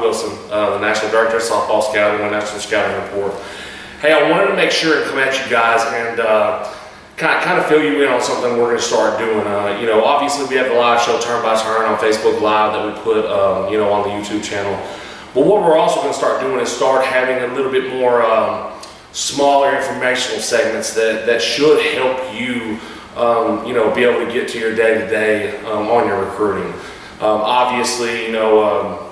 Wilson, the National Director of Softball Scouting and National Scouting Report. Hey, I wanted to make sure and come at you guys and kind of fill you in on something we're going to start doing. Obviously we have the live show Turn by Turn on Facebook Live that we put, on the YouTube channel. But what we're also going to start doing is start having a little bit more smaller informational segments that should help you, be able to get to your day-to-day on your recruiting. Obviously,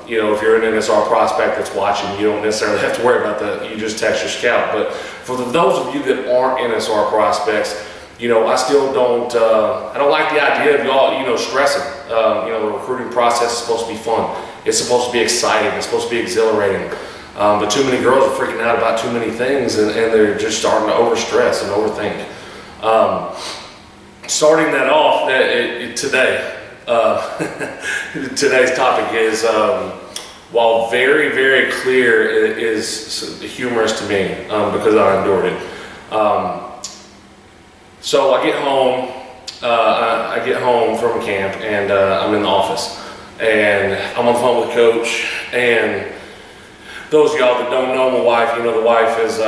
if you're an NSR prospect that's watching, you don't necessarily have to worry about you just text your scout. But for those of you that aren't NSR prospects, I still don't, I don't like the idea of y'all, stressing. The recruiting process is supposed to be fun. It's supposed to be exciting. It's supposed to be exhilarating. But too many girls are freaking out about too many things, and they're just starting to overstress and overthink. Starting that off today, today's topic is, while very, very clear, it is humorous to me because I endured it. So I get home from camp, and I'm in the office, and I'm on the phone with Coach. And those of y'all that don't know my wife, the wife is,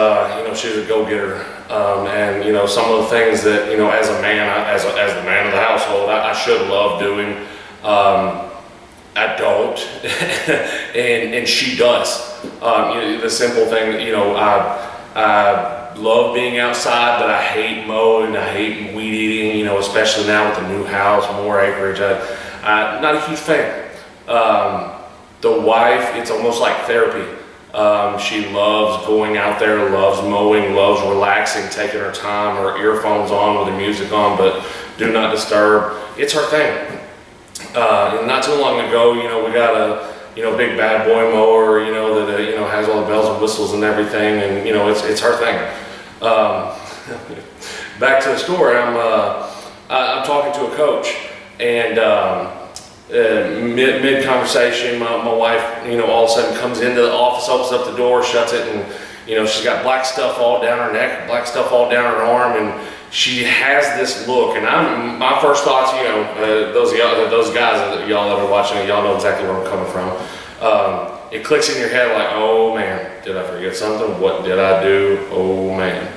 she's a go-getter. And some of the things that, as a man, as the man of the household, I should love doing, I don't, and she does. The simple thing that, I love being outside, but I hate mowing, I hate weed eating, especially now with the new house, more acreage. I'm not a huge fan. The wife, it's almost like therapy. She loves going out there, loves mowing, loves relaxing, taking her time, her earphones on with the music on, but do not disturb. It's her thing. Not too long ago, we got a, big bad boy mower, that, has all the bells and whistles and everything, and, it's her thing. Back to the story, I'm talking to a coach, and mid conversation, my wife, all of a sudden comes into the office, opens up the door, shuts it, and she's got black stuff all down her neck, black stuff all down her arm, and she has this look. And my first thoughts, those guys that y'all that are watching it, y'all know exactly where I'm coming from. It clicks in your head like, oh man, did I forget something? What did I do? Oh man.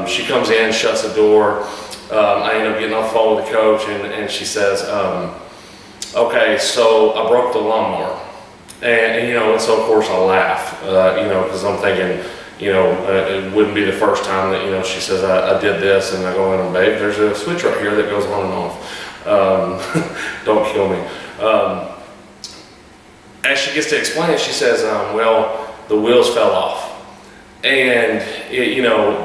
She comes in, shuts the door. I end up getting off the phone with the coach, and she says, okay, so I broke the lawnmower. And so of course I laugh, because I'm thinking, it wouldn't be the first time that, she says, I did this, and I go in and, babe, there's a switch right here that goes on and off. Don't kill me. As she gets to explain it, she says, well, the wheels fell off. And,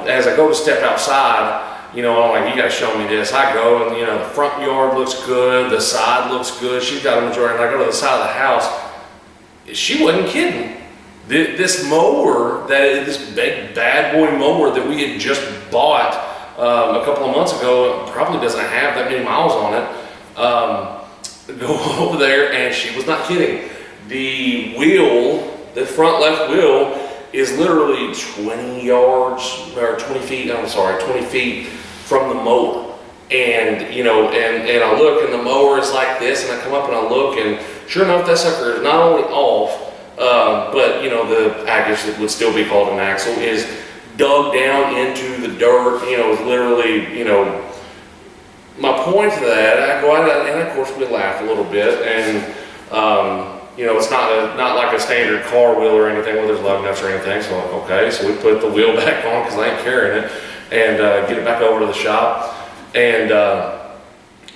as I go to step outside, I'm like, you gotta show me this. I go, and the front yard looks good, the side looks good. She's got a majority, and I go to the side of the house. She wasn't kidding. This mower, this big bad boy mower that we had just bought a couple of months ago, probably doesn't have that many miles on it. Go over there, and she was not kidding. The wheel, the front left wheel, is literally 20 yards, or 20 feet from the mower. And, and I look, and the mower is like this, and I come up and I look, and sure enough, that sucker is not only off, but, I guess it would still be called an axle, is dug down into the dirt, literally, my point to that, I go out, and of course we laugh a little bit, and, it's not like a standard car wheel or anything where there's lug nuts or anything, so I'm like, okay, so we put the wheel back on because I ain't carrying it, and get it back over to the shop, and,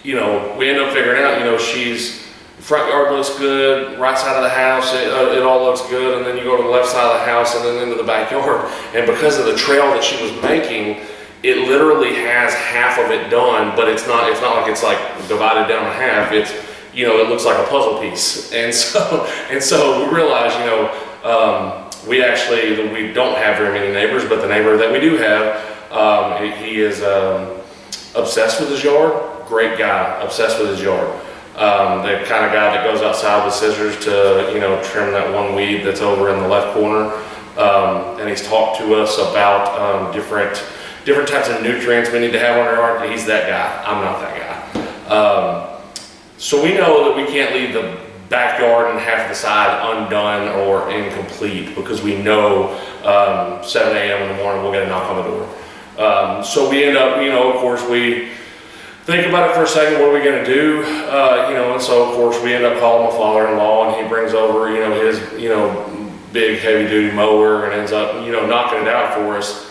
we end up figuring out, she's, front yard looks good, right side of the house, it all looks good, and then you go to the left side of the house and then into the backyard, and because of the trail that she was making, it literally has half of it done, but it's not like it's like divided down in half. It's, it looks like a puzzle piece, and so we realized, we don't have very many neighbors, but the neighbor that we do have, he is obsessed with his yard. Great guy, obsessed with his yard. The kind of guy that goes outside with scissors to, trim that one weed that's over in the left corner. And he's talked to us about different types of nutrients we need to have on our yard. He's that guy. I'm not that guy. So we know that we can't leave the backyard and half of the side undone or incomplete because we know 7 a.m. in the morning we'll get a knock on the door. So we end up, of course, we think about it for a second, what are we going to do? And so of course we end up calling my father-in-law, and he brings over, his, big heavy-duty mower and ends up, knocking it out for us.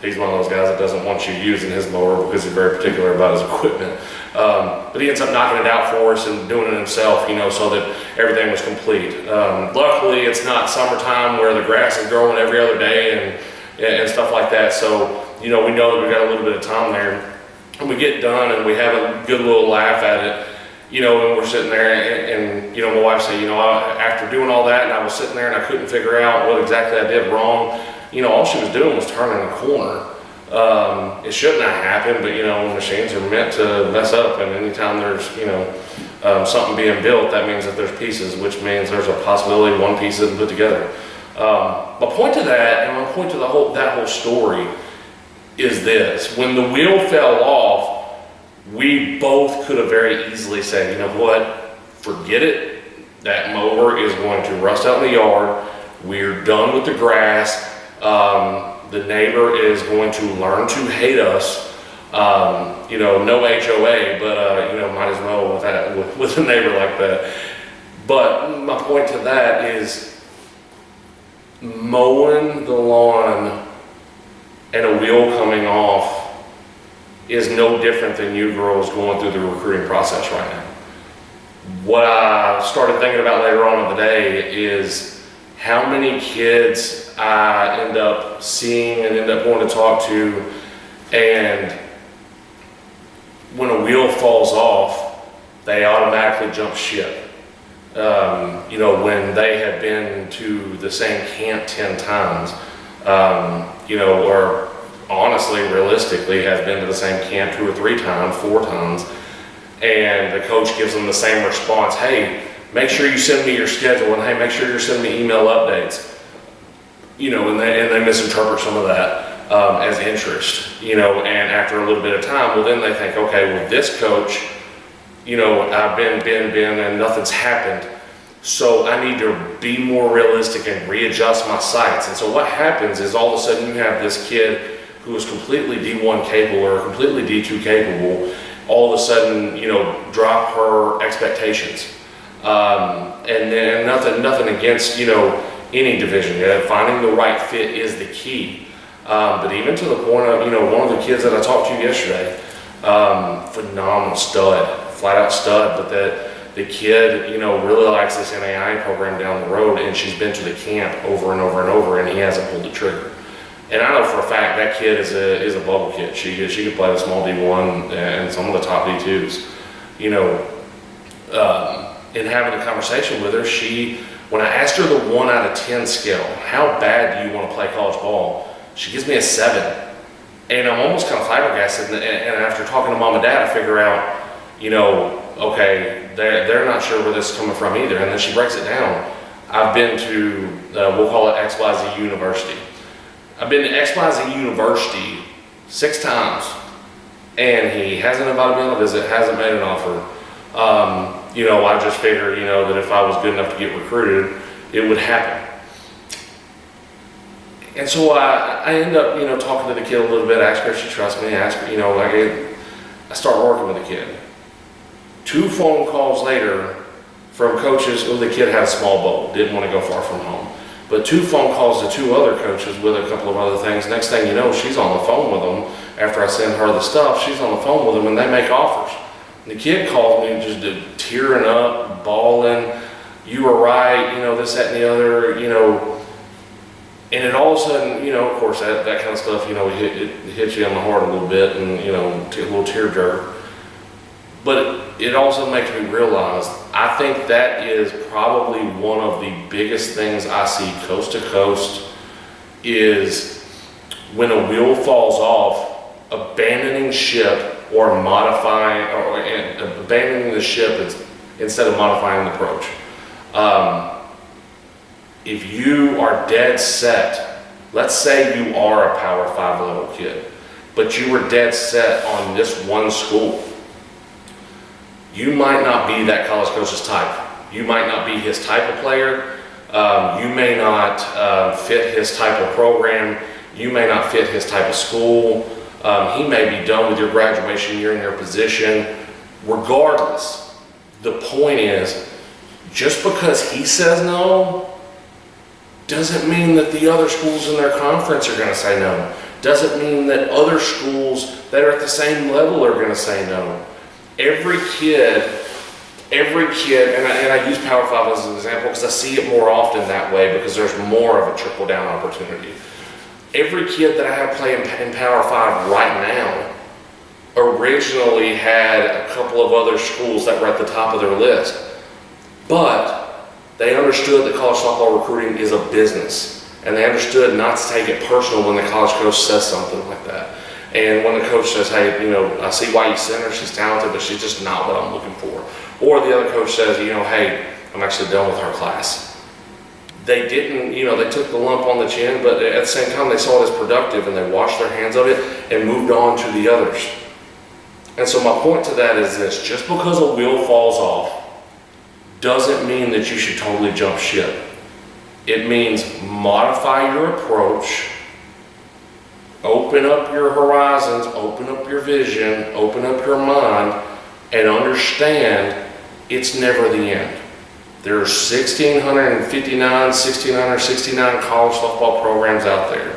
He's one of those guys that doesn't want you using his mower because he's very particular about his equipment. But he ends up knocking it out for us and doing it himself, so that everything was complete. Luckily, it's not summertime where the grass is growing every other day and stuff like that. So, we know that we've got a little bit of time there. And we get done and we have a good little laugh at it, and we're sitting there and my wife said, after doing all that and I was sitting there and I couldn't figure out what exactly I did wrong, all she was doing was turning a corner. It shouldn't have happened, but machines are meant to mess up, and anytime there's something being built, that means that there's pieces, which means there's a possibility one piece isn't put together. My point to that, and my point to that whole story is this: when the wheel fell off, we both could have very easily said, you know what, forget it, that mower is going to rust out in the yard, we're done with the grass. The neighbor is going to learn to hate us. No HOA, but might as well with a neighbor like that. But my point to that is mowing the lawn and a wheel coming off is no different than you girls going through the recruiting process right now. What I started thinking about later on in the day is how many kids I end up seeing and end up going to talk to, and when a wheel falls off, they automatically jump ship. When they have been to the same camp 10 times, or honestly, realistically, has been to the same camp 2 or 3 times, 4 times, and the coach gives them the same response: hey, make sure you send me your schedule, and hey, make sure you're sending me email updates. And they misinterpret some of that as interest, and after a little bit of time, well, then they think, okay, well, this coach, I've been, and nothing's happened, so I need to be more realistic and readjust my sights. And so what happens is all of a sudden you have this kid who is completely D1 capable or completely D2 capable, all of a sudden, drop her expectations. And then nothing against, any division. Finding the right fit is the key. But even to the point of, one of the kids that I talked to yesterday, phenomenal stud, flat out stud, but the kid, really likes this NAI program down the road, and she's been to the camp over and over and over, and he hasn't pulled the trigger. And I know for a fact that kid is a bubble kid. She could play the small D1 and some of the top D2s. In having a conversation with her, when I asked her the 1 out of 10 scale, how bad do you want to play college ball? She gives me a 7. And I'm almost kind of flabbergasted. And after talking to mom and dad, I figure out, okay, they're not sure where this is coming from either. And then she breaks it down. I've been to, we'll call it XYZ University. I've been to XYZ University 6 times, and he hasn't invited me on a visit, hasn't made an offer. I just figured, that if I was good enough to get recruited, it would happen. And so I end up, talking to the kid a little bit, ask her if she trusts me, ask her, I start working with the kid. 2 phone calls later from coaches, the kid had a small boat, didn't want to go far from home. But 2 phone calls to 2 other coaches with a couple of other things. Next thing you know, she's on the phone with them. After I send her the stuff, she's on the phone with them, and they make offers. And the kid calls me just tearing up, bawling, you were right, this, that, and the other, and it all of a sudden, of course, that kind of stuff, it hits you on the heart a little bit, and, a little tear jerk. But it also makes me realize, I think that is probably one of the biggest things I see coast to coast, is when a wheel falls off, abandoning ship or modifying, or abandoning the ship instead of modifying the approach. If you are dead set, let's say you are a Power 5 level kid, but you were dead set on this one school, you might not be that college coach's type. You might not be his type of player. You may not fit his type of program. You may not fit his type of school. He may be done with your graduation year in your position. Regardless, the point is, just because he says no, doesn't mean that the other schools in their conference are going to say no. Doesn't mean that other schools that are at the same level are going to say no. Every kid, and I use Power 5 as an example because I see it more often that way because there's more of a trickle-down opportunity. Every kid that I have playing in Power 5 right now originally had a couple of other schools that were at the top of their list. But they understood that college softball recruiting is a business. And they understood not to take it personal when the college coach says something like that. And when the coach says, hey, I see why you sent her, she's talented, but she's just not what I'm looking for. Or the other coach says, hey, I'm actually done with her class. They didn't, they took the lump on the chin, but at the same time they saw it as productive and they washed their hands of it and moved on to the others. And so my point to that is this: just because a wheel falls off doesn't mean that you should totally jump ship. It means modify your approach, open up your horizons, open up your vision, open up your mind, and understand it's never the end. There are 1,669 college softball programs out there.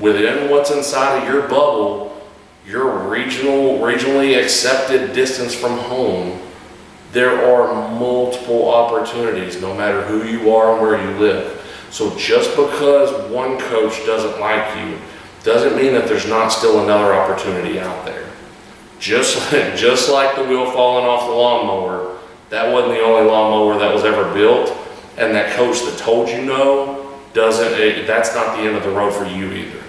Within what's inside of your bubble, your regionally accepted distance from home, there are multiple opportunities no matter who you are and where you live. So just because one coach doesn't like you doesn't mean that there's not still another opportunity out there. Just like the wheel falling off the lawnmower, that wasn't the only lawnmower that was ever built, and that coach that told you no, that's not the end of the road for you either.